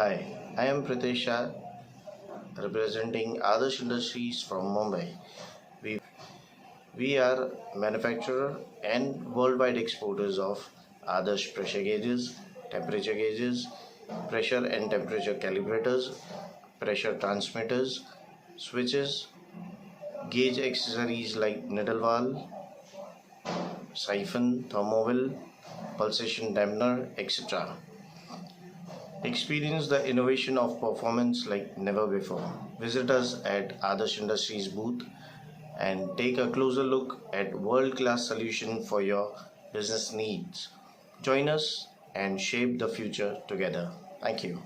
Hi, I am Pritesh Shah, representing Adarsh Industries from Mumbai. We, we are manufacturer and worldwide exporters of Adarsh pressure gauges, temperature gauges, pressure and temperature calibrators, pressure transmitters, switches, gauge accessories like needle valve, siphon, thermowell, pulsation dampener, etc. Experience the innovation of performance like never before. Visit us at Adarsh Industries booth and take a closer look at world-class solution for your business needs. Join us and shape the future together. Thank you.